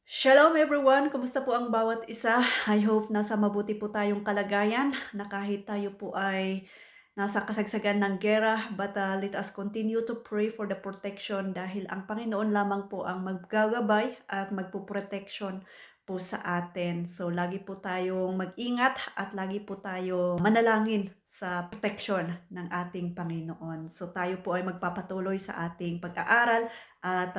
Shalom everyone! Kumusta po ang bawat isa? I hope nasa mabuti po tayong kalagayan na kahit tayo po ay nasa kasagsagan ng gera, but let us continue to pray for the protection dahil ang Panginoon lamang po ang maggagabay at magpuprotection po sa atin. So lagi po tayong mag-ingat at lagi po tayong manalangin sa protection ng ating Panginoon. So tayo po ay magpapatuloy sa ating pag-aaral at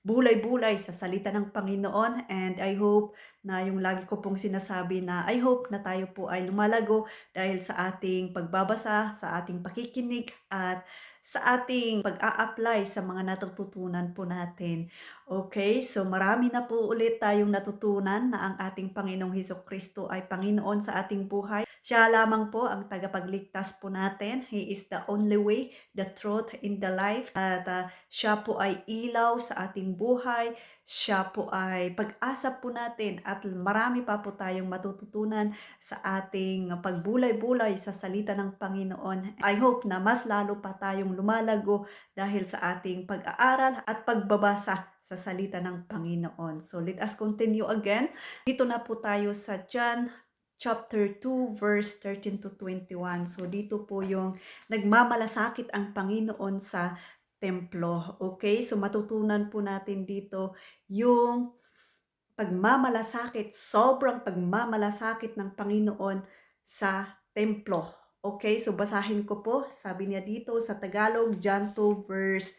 bulay-bulay sa salita ng Panginoon, and I hope na yung lagi ko pong sinasabi na I hope na tayo po ay lumalago dahil sa ating pagbabasa, sa ating pakikinig at sa ating pag-a-apply sa mga natututunan po natin. Okay, so marami na po ulit tayong natutunan na ang ating Panginoong Hesukristo ay Panginoon sa ating buhay. Siya lamang po ang tagapagligtas po natin. He is the only way, the truth, in the life. At siya po ay ilaw sa ating buhay. Siya po ay pag-asa po natin at marami pa po tayong matututunan sa ating pagbulay-bulay sa salita ng Panginoon. I hope na mas lalo pa tayong lumalago dahil sa ating pag-aaral at pagbabasa sa salita ng Panginoon. So let us continue again. Dito na po tayo sa John chapter 2 verse 13 to 21. So dito po yung nagmamalasakit ang Panginoon sa templo. Okay? So matutunan po natin dito yung pagmamalasakit, sobrang pagmamalasakit ng Panginoon sa templo. Okay? So basahin ko po. Sabi niya dito sa Tagalog, John 2 verse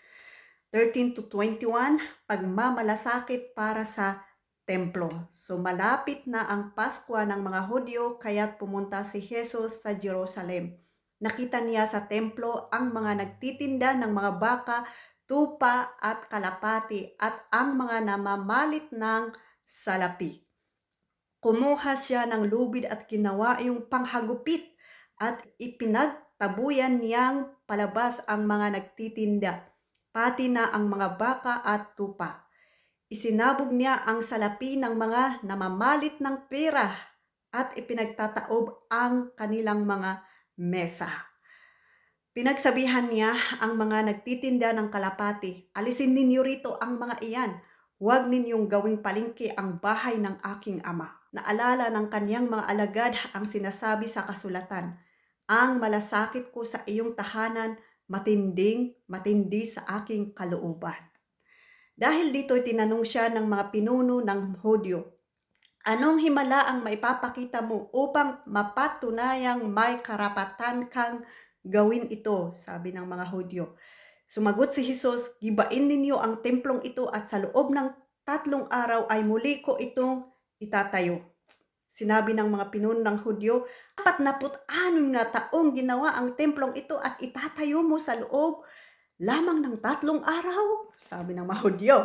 13 to 21, pagmamalasakit para sa templo. So malapit na ang Pasko ng mga Hudyo, kaya't pumunta si Jesus sa Jerusalem. Nakita niya sa templo ang mga nagtitinda ng mga baka, tupa at kalapati at ang mga namamalit ng salapi. Kumuha siya ng lubid at ginawa yung panghagupit at ipinagtabuyan niyang palabas ang mga nagtitinda, pati na ang mga baka at tupa. Isinabog niya ang salapi ng mga namamalit ng pera at ipinagtataob ang kanilang mga mesa. Pinagsabihan niya ang mga nagtitinda ng kalapati, alisin ninyo rito ang mga iyan. Huwag ninyong gawing palengke ang bahay ng aking ama. Naalala ng kaniyang mga alagad ang sinasabi sa kasulatan, ang malasakit ko sa iyong tahanan, matindi sa aking kalooban. Dahil dito'y tinanong siya ng mga pinuno ng Hudyo, anong himala ang maipapakita mo upang mapatunayang may karapatan kang gawin ito? Sabi ng mga Hudyo. Sumagot si Jesus, gibain ninyo ang templong ito at sa loob ng 3 araw ay muli ko itong itatayo. Sinabi ng mga pinuno ng Hudyo, 46 na taong ginawa ang templong ito at itatayo mo sa loob lamang ng 3 araw? Sabi ng mga Hudyo.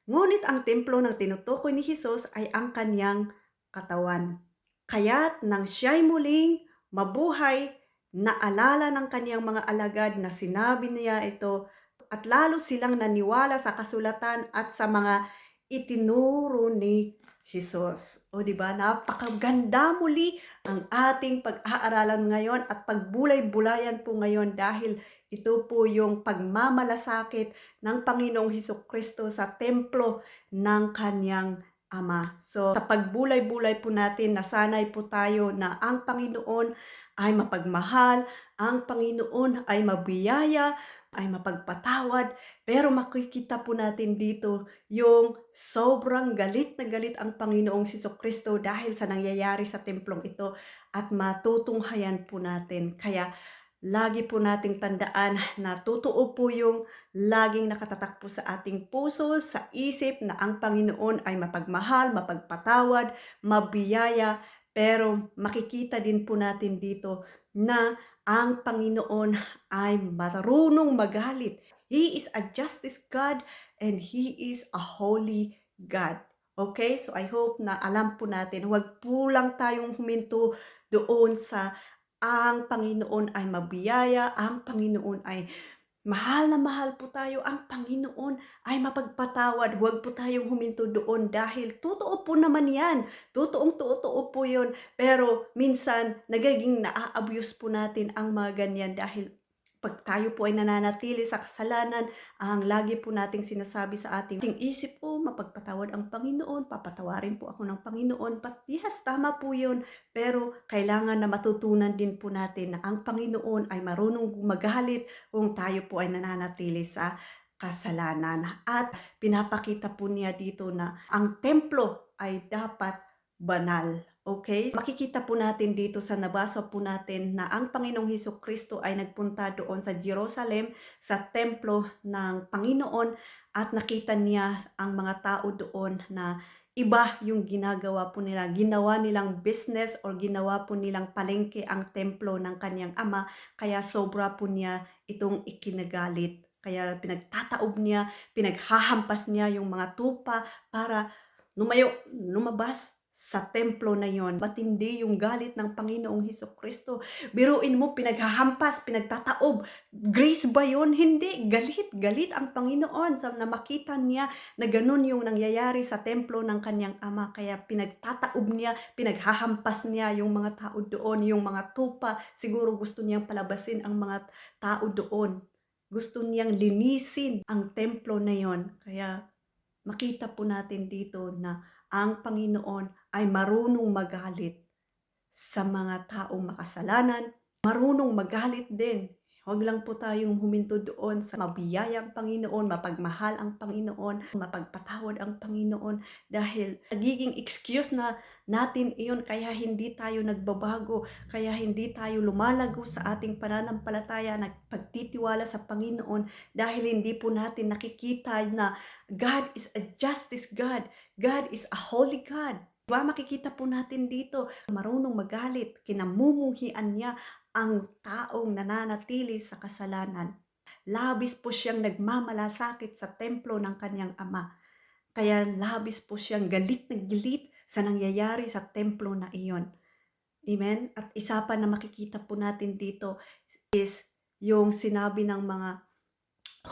Ngunit ang templo ng tinutukoy ni Jesus ay ang kanyang katawan. Kaya't nang siya'y muling mabuhay, naalala ng kanyang mga alagad na sinabi niya ito at lalo silang naniwala sa kasulatan at sa mga itinuro ni Jesus. O diba, napakaganda muli ang ating pag-aaralan ngayon at pagbulay-bulayan po ngayon dahil ito po yung pagmamalasakit ng Panginoong Hesukristo sa templo ng kanyang Ama. So sa pagbulay-bulay po natin, nasanay po tayo na ang Panginoon ay mapagmahal, ang Panginoon ay mabiyaya, ay mapagpatawad, pero makikita po natin dito yung sobrang galit na galit ang Panginoong Hesukristo dahil sa nangyayari sa templong ito at matutunghayan po natin. Kaya lagi po nating tandaan na totoo po yung laging nakatatak po sa ating puso, sa isip na ang Panginoon ay mapagmahal, mapagpatawad, mabiyaya, pero makikita din po natin dito na ang Panginoon ay marunong magalit. He is a justice God and He is a holy God. Okay? So I hope na alam po natin, huwag po lang tayong huminto doon sa ang Panginoon ay mabiyaya, ang Panginoon ay mahal na mahal po tayo, ang Panginoon ay mapagpatawad. Huwag po tayong huminto doon dahil totoo po naman yan. Totoo po yun. Pero minsan nagiging naa-abuse po natin ang mga ganyan dahil 'Pag tayo po ay nananatili sa kasalanan, ang lagi po nating sinasabi sa ating isip, "Oh, mapagpatawad ang Panginoon, papatawarin po ako ng Panginoon." But yes, tama po 'yun, pero kailangan na matutunan din po natin na ang Panginoon ay marunong magalit kung tayo po ay nananatili sa kasalanan. At pinapakita po niya dito na ang templo ay dapat banal. Okay, makikita po natin dito sa nabasa po natin na ang Panginoong Hesukristo ay nagpunta doon sa Jerusalem, sa templo ng Panginoon, at nakita niya ang mga tao doon na iba yung ginagawa po nila. Ginawa nilang business or ginawa po nilang palengke ang templo ng kanyang ama, kaya sobra po niya itong ikinagalit. Kaya pinagtataob niya, pinaghahampas niya yung mga tupa para lumabas sa templo na yon. Matindi yung galit ng Panginoong Hesukristo. Biruin mo, pinaghahampas, pinagtataob. Grace ba yun? Hindi. Galit. Galit ang Panginoon sa na makita niya na ganun yung nangyayari sa templo ng kanyang ama. Kaya pinagtataob niya, pinaghahampas niya yung mga tao doon, yung mga tupa. Siguro gusto niyang palabasin ang mga tao doon. Gusto niyang linisin ang templo na yon. Kaya makita po natin dito na ang Panginoon ay marunong magalit sa mga taong makasalanan, marunong magalit din. Huwag lang po tayong huminto doon sa mabiyayang Panginoon, mapagmahal ang Panginoon, mapagpatawad ang Panginoon, dahil nagiging excuse na natin iyon kaya hindi tayo nagbabago, kaya hindi tayo lumalago sa ating pananampalataya, nagpagtitiwala sa Panginoon, dahil hindi po natin nakikita na God is a justice God, God is a holy God. Diba, makikita po natin dito, marunong magalit, kinamumuhian niya ang taong nananatili sa kasalanan. Labis po siyang nagmamalasakit sa templo ng kanyang ama. Kaya labis po siyang galit na galit sa nangyayari sa templo na iyon. Amen? At isa pa na makikita po natin dito is yung sinabi ng mga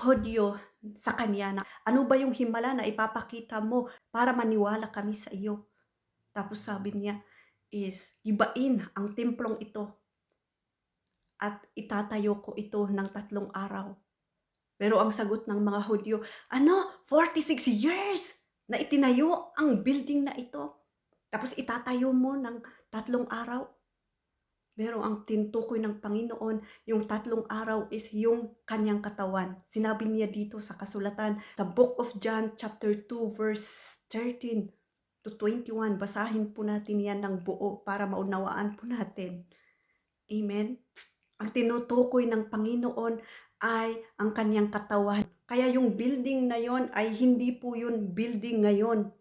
Hudyo sa kanya na, "Ano ba yung himala na ipapakita mo para maniwala kami sa iyo?" Tapos sabi niya is, "Gibain ang templong ito at itatayo ko ito ng 3 araw." Pero ang sagot ng mga Hudyo, "Ano? 46 years na itinayo ang building na ito. Tapos itatayo mo ng 3 araw?" Pero ang tinutukoy ng Panginoon, yung 3 araw is yung kanyang katawan. Sinabi niya dito sa kasulatan, sa Book of John chapter 2 verse 13 to 21. Basahin po natin yan ng buo para maunawaan po natin. Amen? Ang tinutukoy ng Panginoon ay ang kanyang katawan. Kaya yung building na yon ay hindi po yun building ngayon.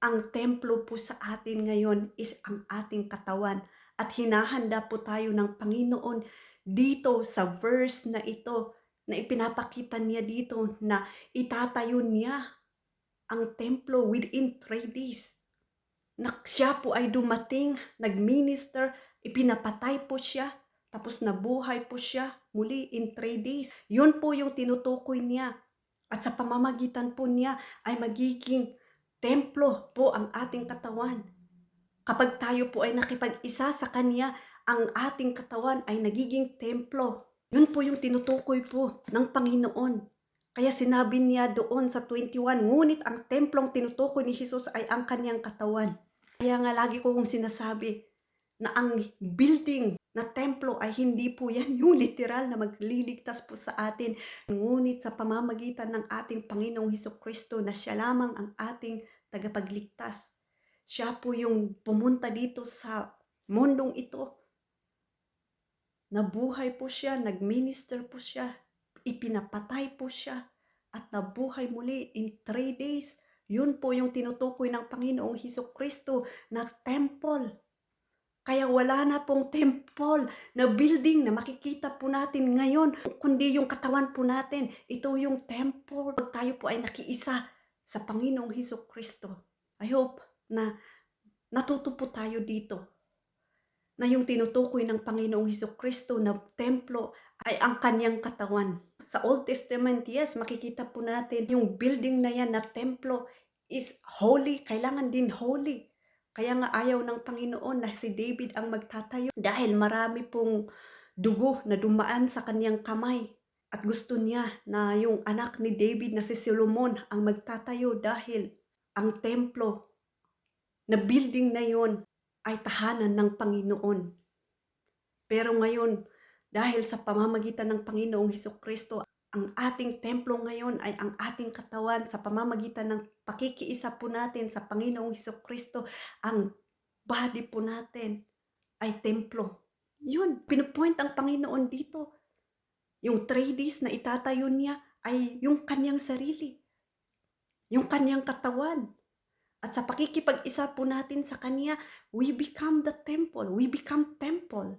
Ang templo po sa atin ngayon is ang ating katawan. At hinahanda po tayo ng Panginoon dito sa verse na ito, na ipinapakita niya dito na itatayo niya ang templo within 3 days. Na siya po ay dumating, nag-minister, ipinapatay po siya, tapos nabuhay po siya muli in 3 days. Yun po yung tinutukoy niya. At sa pamamagitan po niya ay magiging templo po ang ating katawan. Kapag tayo po ay nakipag-isa sa Kanya, ang ating katawan ay nagiging templo. Yun po yung tinutukoy po ng Panginoon. Kaya sinabi niya doon sa 21, ngunit ang templong tinutukoy ni Jesus ay ang Kanyang katawan. Kaya nga lagi ko kong sinasabi na ang building na templo ay hindi po yan yung literal na magliligtas po sa atin. Ngunit sa pamamagitan ng ating Panginoong Hesukristo na siya lamang ang ating tagapagligtas. Siya po yung pumunta dito sa mundong ito. Nabuhay po siya, nag-minister po siya, ipinapatay po siya, at nabuhay muli in 3 days. Yun po yung tinutukoy ng Panginoong Hesukristo na temple. Kaya wala na pong temple na building na makikita po natin ngayon, kundi yung katawan po natin. Ito yung temple. Pag tayo po ay nakiisa sa Panginoong Hesukristo. I hope na natuto po tayo dito na yung tinutukoy ng Panginoong Hesukristo na templo ay ang kanyang katawan. Sa Old Testament, yes, makikita po natin yung building na yan na templo is holy, kailangan din holy. Kaya nga ayaw ng Panginoon na si David ang magtatayo dahil marami pong dugo na dumaan sa kanyang kamay. At gusto niya na yung anak ni David na si Solomon ang magtatayo dahil ang templo na building na yon ay tahanan ng Panginoon. Pero ngayon, dahil sa pamamagitan ng Panginoong Hesukristo, ang ating templo ngayon ay ang ating katawan sa pamamagitan ng pakikiisa po natin sa Panginoong Hesukristo. Ang body po natin ay templo. Yun, pinupoint ang Panginoon dito. Yung 3Ds na itatayo niya ay yung kanyang sarili, yung kanyang katawan. At sa pakikipag-isa po natin sa Kanya, we become the temple. We become temple.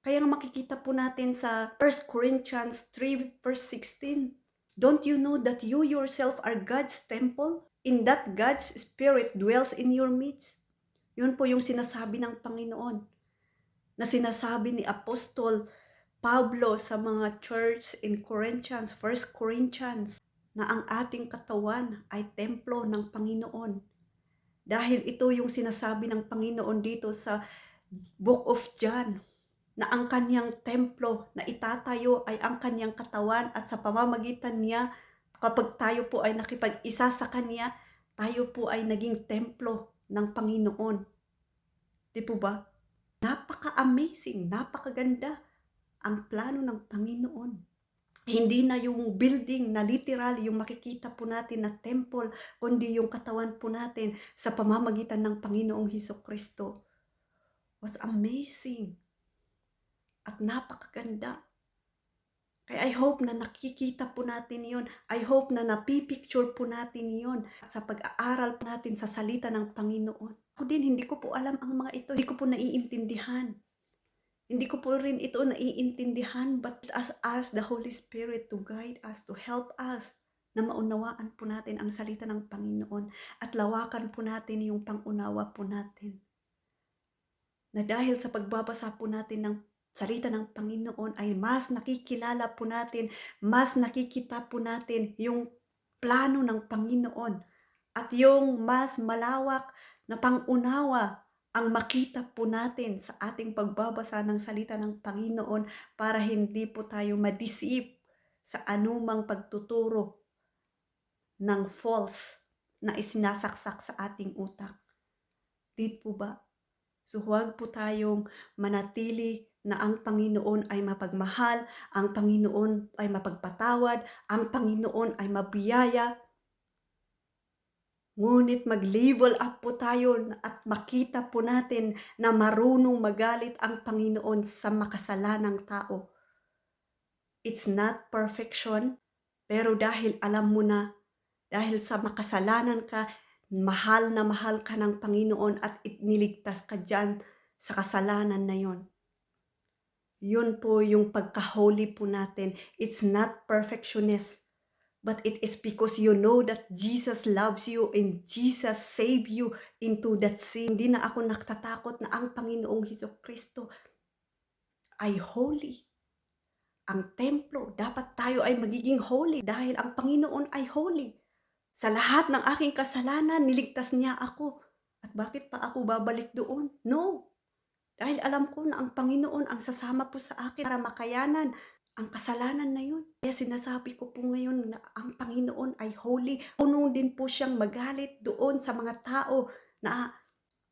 Kaya nga makikita po natin sa 1 Corinthians 3 verse 16. Don't you know that you yourself are God's temple? In that God's Spirit dwells in your midst. Yun po yung sinasabi ng Panginoon. Na sinasabi ni Apostol Pablo sa mga church in Corinthians, 1 Corinthians, na ang ating katawan ay templo ng Panginoon. Dahil ito yung sinasabi ng Panginoon dito sa Book of John, na ang kanyang templo na itatayo ay ang kanyang katawan at sa pamamagitan niya, kapag tayo po ay nakipag-isa sa Kanya, tayo po ay naging templo ng Panginoon. Di po ba? Napaka-amazing, napakaganda ang plano ng Panginoon. Hindi na yung building na literal yung makikita po natin na temple, kundi yung katawan po natin sa pamamagitan ng Panginoong Hesukristo. What's amazing at napakaganda. Kaya I hope na nakikita po natin yon. I hope na napipicture po natin yon sa pag-aaral po natin sa salita ng Panginoon. Ako din, hindi ko po alam ang mga ito. Hindi ko po naiintindihan. Hindi ko po rin ito naiintindihan, but ask the Holy Spirit to guide us, to help us, na maunawaan po natin ang salita ng Panginoon at lawakan po natin yung pangunawa po natin. Na dahil sa pagbabasa po natin ng salita ng Panginoon ay mas nakikilala po natin, mas nakikita po natin yung plano ng Panginoon at yung mas malawak na pangunawa ang makita po natin sa ating pagbabasa ng salita ng Panginoon para hindi po tayo ma-deceive sa anumang pagtuturo ng false na isinasaksak sa ating utak. Di po ba? So huwag po tayong manatili na ang Panginoon ay mapagmahal, ang Panginoon ay mapagpatawad, ang Panginoon ay mabiyaya. Ngunit mag-level up po tayo at makita po natin na marunong magalit ang Panginoon sa makasalanang tao. It's not perfection, pero dahil alam mo na, dahil sa makasalanan ka, mahal na mahal ka ng Panginoon at niligtas ka dyan sa kasalanan na yon. Yun po yung pagka-holy po natin. It's not perfectionist. But it is because you know that Jesus loves you and Jesus saved you into that sin. Hindi na ako natatakot na ang Panginoong Hesukristo ay holy. Ang templo, dapat tayo ay magiging holy dahil ang Panginoon ay holy. Sa lahat ng aking kasalanan, niligtas niya ako. At bakit pa ako babalik doon? No. Dahil alam ko na ang Panginoon ang sasama po sa akin para makayanan ang kasalanan na yun. Kaya sinasabi ko po ngayon na ang Panginoon ay holy. Puno din po siyang magalit doon sa mga tao na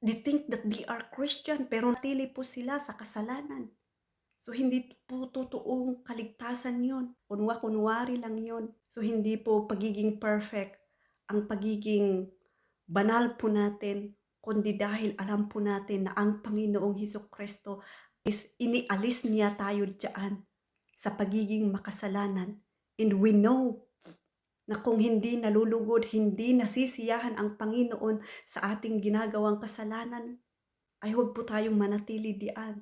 they think that they are Christian pero natili po sila sa kasalanan. So hindi po totoong kaligtasan yun. Kunwari lang yun. So hindi po pagiging perfect ang pagiging banal po natin, kundi dahil alam po natin na ang Panginoong Hesukristo is inialis niya tayo diyan sa pagiging makasalanan. And we know na kung hindi nalulugod, hindi nasisiyahan ang Panginoon sa ating ginagawang kasalanan, ay huwag po tayong manatili diyan.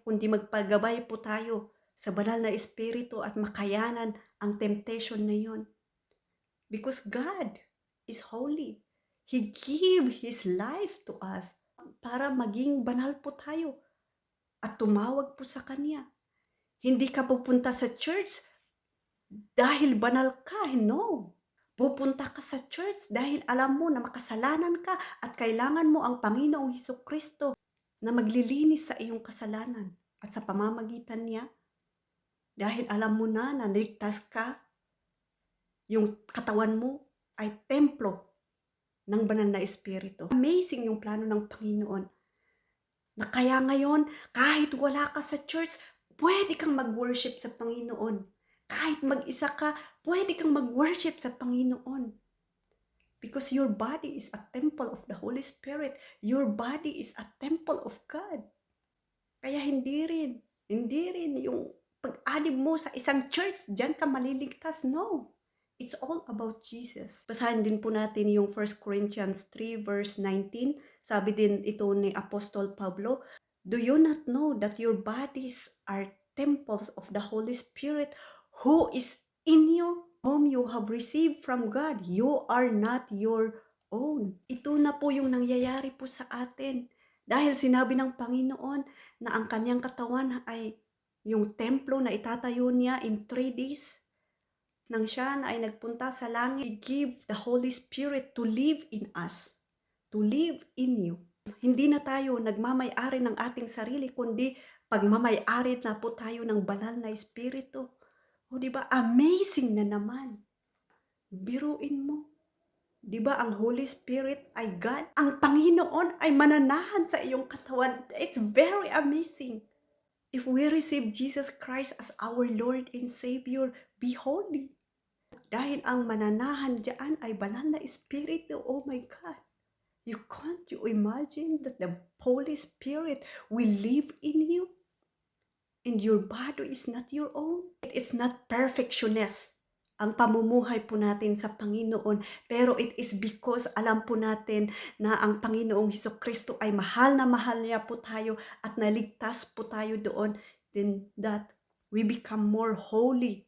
Kundi magpagabay po tayo sa banal na Espiritu at makayanan ang temptation na yon. Because God is holy. He gave His life to us para maging banal po tayo at tumawag po sa Kanya. Hindi ka pupunta sa church dahil banal ka, no. Pupunta ka sa church dahil alam mo na makasalanan ka at kailangan mo ang Panginoong Hesukristo na maglilinis sa iyong kasalanan. at sa pamamagitan niya, dahil alam mo na na ligtas ka, yung katawan mo ay templo ng banal na espiritu. Amazing yung plano ng Panginoon. Na kaya ngayon, kahit wala ka sa church, pwede kang mag-worship sa Panginoon. Kahit mag-isa ka, pwede kang mag-worship sa Panginoon. Because your body is a temple of the Holy Spirit. Your body is a temple of God. Kaya hindi rin yung pag-alib mo sa isang church, diyan ka maliligtas. No. It's all about Jesus. Basahin din po natin yung 1 Corinthians 3 verse 19. Sabi din ito ni Apostol Pablo, "Do you not know that your bodies are temples of the Holy Spirit who is in you, whom you have received from God? You are not your own." Ito na po yung nangyayari po sa atin. Dahil sinabi ng Panginoon na ang kanyang katawan ay yung templo na itatayo niya in 3 days. Nang siya na ay nagpunta sa langit, He give the Holy Spirit to live in us, to live in you. Hindi na tayo nagmamay-ari ng ating sarili, kundi pagmamay-ari na po tayo ng banal na Espiritu. O diba, amazing na naman. Biruin mo. Diba ang Holy Spirit ay God? Ang Panginoon ay mananahan sa iyong katawan. It's very amazing. If we receive Jesus Christ as our Lord and Savior, be holy. Dahil ang mananahan diyan ay banal na Espiritu. Oh my God. Can't you imagine that the Holy Spirit will live in you? And your body is not your own. It is not perfectionist ang pamumuhay po natin sa Panginoon. Pero it is because alam po natin na ang Panginoong Hesukristo ay mahal na mahal niya po tayo at naligtas po tayo doon. Then that we become more holy.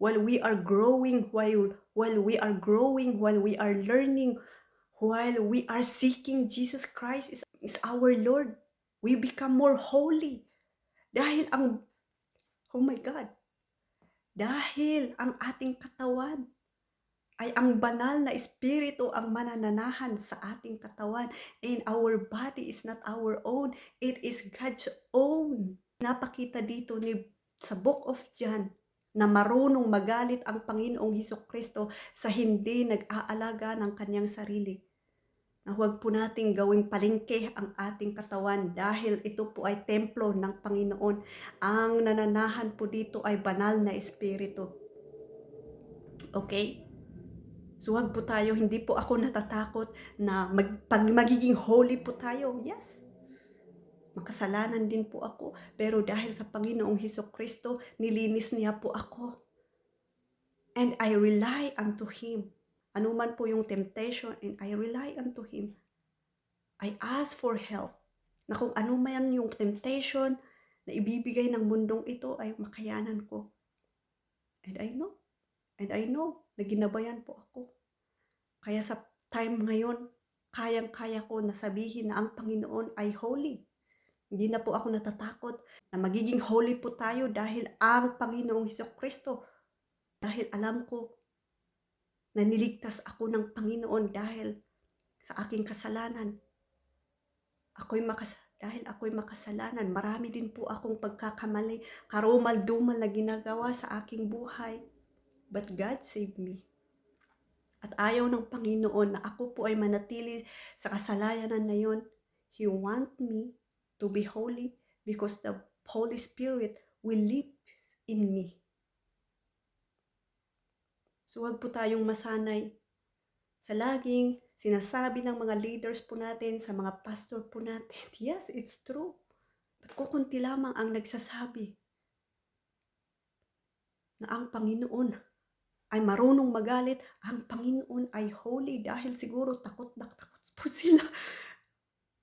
While we are growing, while we are learning, while we are seeking Jesus Christ is our Lord, we become more holy. Dahil oh my God, dahil ang ating katawan ay ang banal na espiritu ang manananahan sa ating katawan, and our body is not our own, it is God's own. Napakita dito sa Book of John na marunong magalit ang Panginoong Hesukristo sa hindi nag-aalaga ng kanyang sarili. Na huwag po nating gawing palengke ang ating katawan dahil ito po ay templo ng Panginoon. Ang nananahan po dito ay banal na espiritu. Okay? So huwag po tayo, hindi po ako natatakot na magiging holy po tayo. Yes. Makasalanan din po ako, pero dahil sa Panginoong Hesukristo, nilinis niya po ako. And I rely unto Him. Ano man po yung temptation, and I rely unto Him. I ask for help. Na kung ano man yung temptation na ibibigay ng mundong ito ay makayanan ko. And I know na ginabayan po ako. Kaya sa time ngayon, kayang-kaya ko na sabihin na ang Panginoon ay holy. Hindi na po ako natatakot na magiging holy po tayo dahil ang Panginoong Hesukristo. Dahil alam ko na niligtas ako ng Panginoon dahil sa aking kasalanan. Dahil ako'y makasalanan, marami din po akong pagkakamali, karumal-dumal na ginagawa sa aking buhay. But God saved me. At ayaw ng Panginoon na ako po ay manatili sa kasalanan na yon. He want me to be holy because the Holy Spirit will live in me. So huwag po tayong masanay sa laging sinasabi ng mga leaders po natin, sa mga pastor po natin. Yes, it's true. But kukunti lamang ang nagsasabi na ang Panginoon ay marunong magalit, ang Panginoon ay holy dahil siguro takot po sila.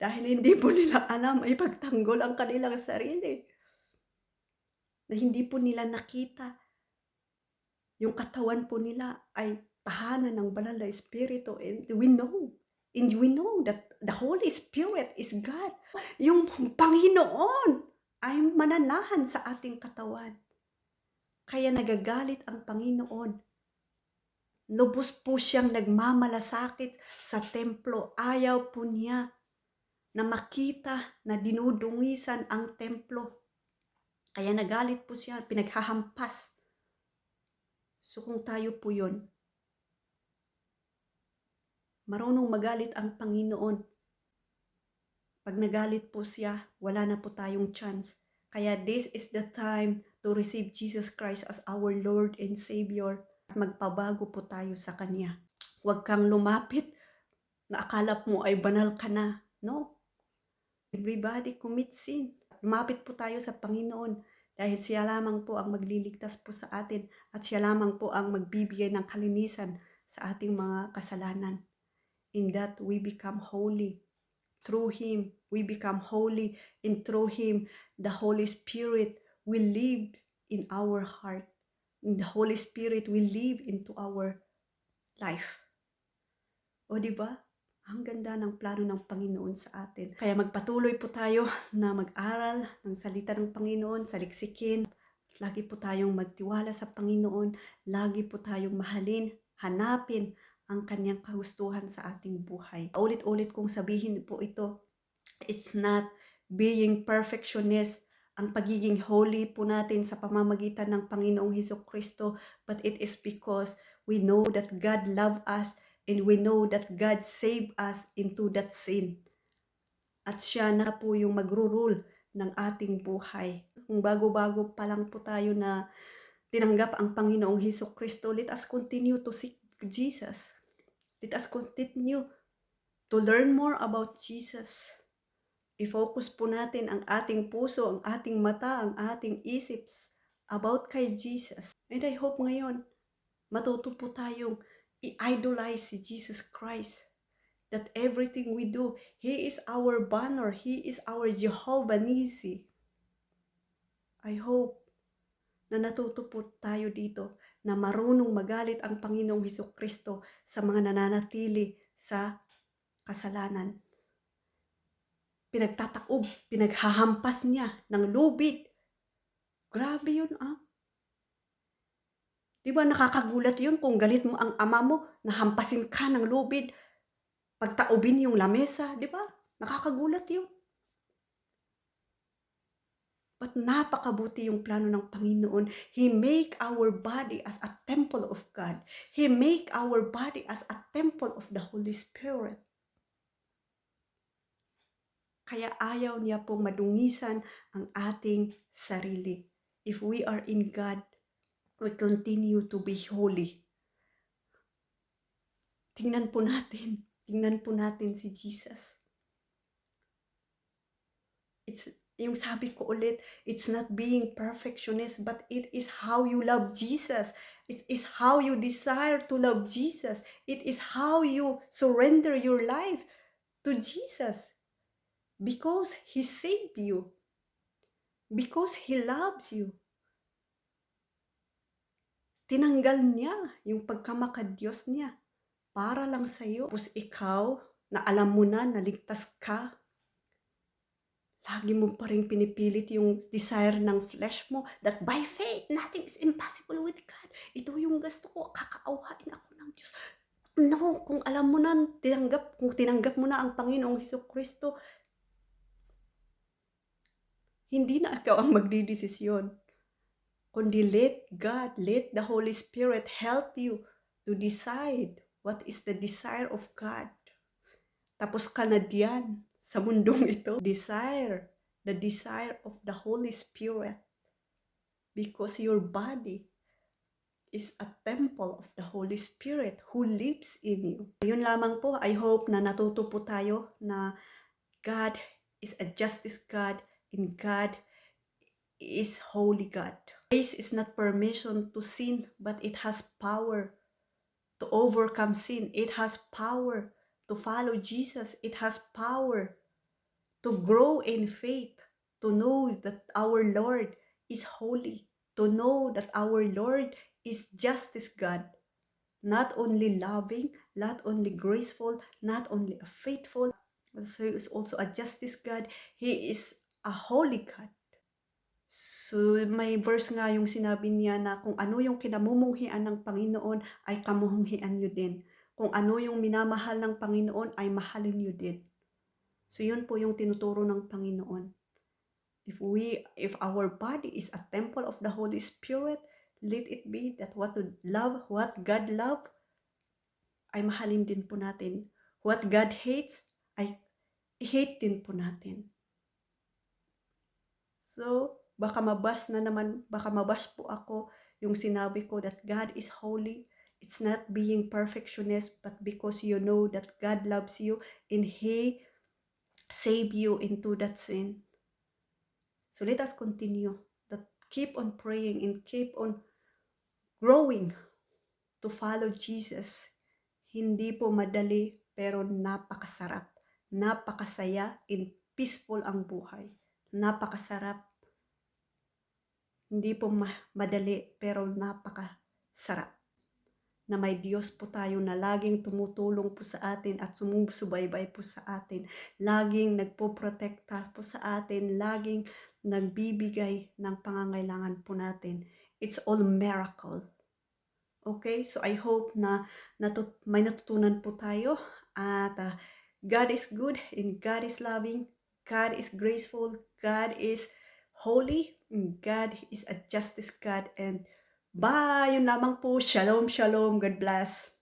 Dahil hindi po nila alam ay pagtanggol ang kanilang sarili. Na hindi po nila nakita. Yung katawan po nila ay tahanan ng banal na espiritu. And we know that the Holy Spirit is God. Yung Panginoon ay mananahan sa ating katawan. Kaya nagagalit ang Panginoon. Lubos po siyang nagmamalasakit sa templo. Ayaw po niya na makita na dinudungisan ang templo. Kaya nagalit po siya, pinaghahampas. So kung tayo po yun, marunong magalit ang Panginoon. Pag nagalit po siya, wala na po tayong chance. Kaya this is the time to receive Jesus Christ as our Lord and Savior. At magpabago po tayo sa Kanya. Huwag kang lumapit na akala mo ay banal ka na. No. Everybody commits sin. Lumapit po tayo sa Panginoon dahil siya lamang po ang magliligtas po sa atin at siya lamang po ang magbibigay ng kalinisan sa ating mga kasalanan. In that we become holy. Through Him, we become holy, and through Him, the Holy Spirit will live in our heart. And the Holy Spirit will live into our life. O diba? Ang ganda ng plano ng Panginoon sa atin. Kaya magpatuloy po tayo na mag-aral ng salita ng Panginoon, saliksikin. Lagi po tayong magtiwala sa Panginoon. Lagi po tayong mahalin, hanapin ang kanyang kagustuhan sa ating buhay. Ulit-ulit kong sabihin po ito, it's not being perfectionist, ang pagiging holy po natin sa pamamagitan ng Panginoong Hesukristo, but it is because we know that God loves us and we know that God saved us into that sin. At siya na po yung magro-rule ng ating buhay. Kung bago-bago pa lang po tayo na tinanggap ang Panginoong Hesukristo, let us continue to seek Jesus. Let us continue to learn more about Jesus. I-focus po natin ang ating puso, ang ating mata, ang ating isips about kay Jesus. And I hope ngayon, matuto po tayong i-idolize si Jesus Christ. That everything we do, He is our banner. He is our Jehovah Nissi. I hope na natuto po tayo dito na marunong magalit ang Panginoong Hesukristo sa mga nananatili sa kasalanan. Pinagtataob, pinaghahampas niya ng lubid. Grabe yun Diba nakakagulat yun kung galit mo ang ama mo, nahampasin ka ng lubid, pagtaobin yung lamesa, diba? Nakakagulat yun. But napakabuti yung plano ng Panginoon. He make our body as a temple of God. He make our body as a temple of the Holy Spirit. Kaya ayaw niya pong madungisan ang ating sarili. If we are in God, we continue to be holy. Tingnan po natin si Jesus. Yung sabi ko ulit, it's not being perfectionist, but it is how you love Jesus. It is how you desire to love Jesus. It is how you surrender your life to Jesus. Because He saved you. Because He loves you. Tinanggal niya yung pagkamakadiyos niya para lang sa'yo. Tapos ikaw, na alam mo na, naligtas ka, lagi mo pa rin pinipilit yung desire ng flesh mo that by faith, nothing is impossible with God. Ito yung gusto ko, kakaawain ako ng Diyos. No, kung alam mo na, kung tinanggap mo na ang Panginoong Hesukristo, hindi na ikaw ang magdidesisyon. Kundi let God, let the Holy Spirit help you to decide what is the desire of God. Tapos ka na diyan sa mundong ito. The desire of the Holy Spirit. Because your body is a temple of the Holy Spirit who lives in you. Yun lamang po, I hope na natuto po tayo na God is a justice God and God is holy God. Grace is not permission to sin, but it has power to overcome sin. It has power to follow Jesus. It has power to grow in faith, to know that our Lord is holy, to know that our Lord is justice God, not only loving, not only graceful, not only faithful, but He is also a justice God. He is a holy God. So may verse nga yung sinabi niya na kung ano yung kinamumuhian ng Panginoon ay kamuhian nyo din. Kung ano yung minamahal ng Panginoon ay mahalin nyo din. So yun po yung tinuturo ng Panginoon. If our body is a temple of the Holy Spirit, let it be that what God love, ay mahalin din po natin. What God hates, ay hate din po natin. So, baka mabash po ako yung sinabi ko that God is holy. It's not being perfectionist, but because you know that God loves you and He save you into that sin. So let us continue that keep on praying and keep on growing to follow Jesus. Hindi po madali pero napakasarap. Napakasaya and peaceful ang buhay. Napakasarap. Hindi po madali pero napakasarap. Na may Diyos po tayo na laging tumutulong po sa atin at sumusubaybay po sa atin. Laging nagpoprotekta po sa atin, laging nagbibigay ng pangangailangan po natin. It's all miracle. Okay? So I hope na may natutunan po tayo at God is good and God is loving. God is graceful. God is holy. God is a justice God and bye! Yun lamang po. Shalom, shalom. God bless.